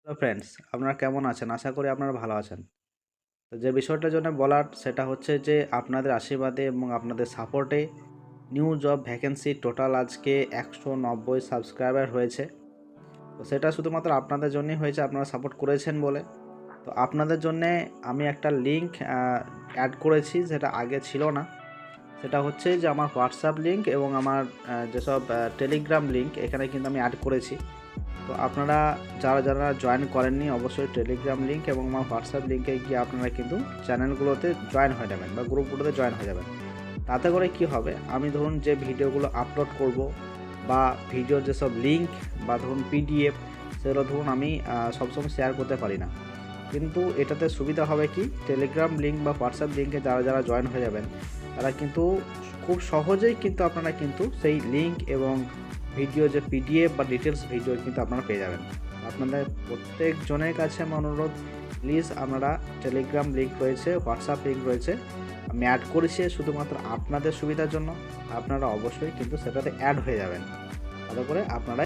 Hello friends, আপনারা কেমন আছেন? আশা করি আপনারা ভালো আছেন। তো যে বিষয়টার জন্য বলার সেটা হচ্ছে যে আপনাদের আশীর্বাদে এবং আপনাদের সাপোর্টে নিউ জব ভ্যাকেন্সি টোটাল আজকে 190 সাবস্ক্রাইবার হয়েছে। তো সেটা শুধুমাত্র আপনাদের জন্যই হয়েছে, আপনারা সাপোর্ট করেছেন বলে। তো আপনাদের জন্যে আমি একটা লিঙ্ক অ্যাড করেছি, যেটা আগে ছিল না। সেটা হচ্ছে যে আমার হোয়াটসঅ্যাপ লিঙ্ক এবং আমার যেসব টেলিগ্রাম লিঙ্ক এখানে কিন্তু আমি অ্যাড করেছি। তো আপনারা যারা জয়েন করেননি অবশ্যই টেলিগ্রাম লিঙ্ক এবং আমার হোয়াটসঅ্যাপ লিঙ্কে গিয়ে আপনারা কিন্তু চ্যানেলগুলোতে জয়েন হয়ে যাবেন বা গ্রুপগুলোতে জয়েন হয়ে যাবেন। তাতে করে কি হবে, আমি ধরুন যে ভিডিওগুলো আপলোড করব বা ভিডিওর যেসব লিঙ্ক বা ধরুন পিডিএফ, সেগুলো ধরুন আমি সবসময় শেয়ার করতে পারি না। কিন্তু এটাতে সুবিধা হবে কি, টেলিগ্রাম লিঙ্ক বা হোয়াটসঅ্যাপ লিঙ্কে যারা জয়েন হয়ে যাবেন তারা কিন্তু খুব সহজেই কিন্তু আপনারা কিন্তু সেই লিঙ্ক এবং ভিডিও যে পিডিএফ বা ডিটেলস ভিডিও কিন্তু আপনারা পেয়ে যাবেন। আপনাদের প্রত্যেকজনের কাছে আমার অনুরোধ, প্লিজ আপনারা টেলিগ্রাম লিঙ্ক রয়েছে, হোয়াটসঅ্যাপ লিঙ্ক রয়েছে, আমি অ্যাড করেছি শুধুমাত্র আপনাদের সুবিধার জন্য। আপনারা অবশ্যই কিন্তু সেটাতে অ্যাড হয়ে যাবেন, তাতে করে আপনারা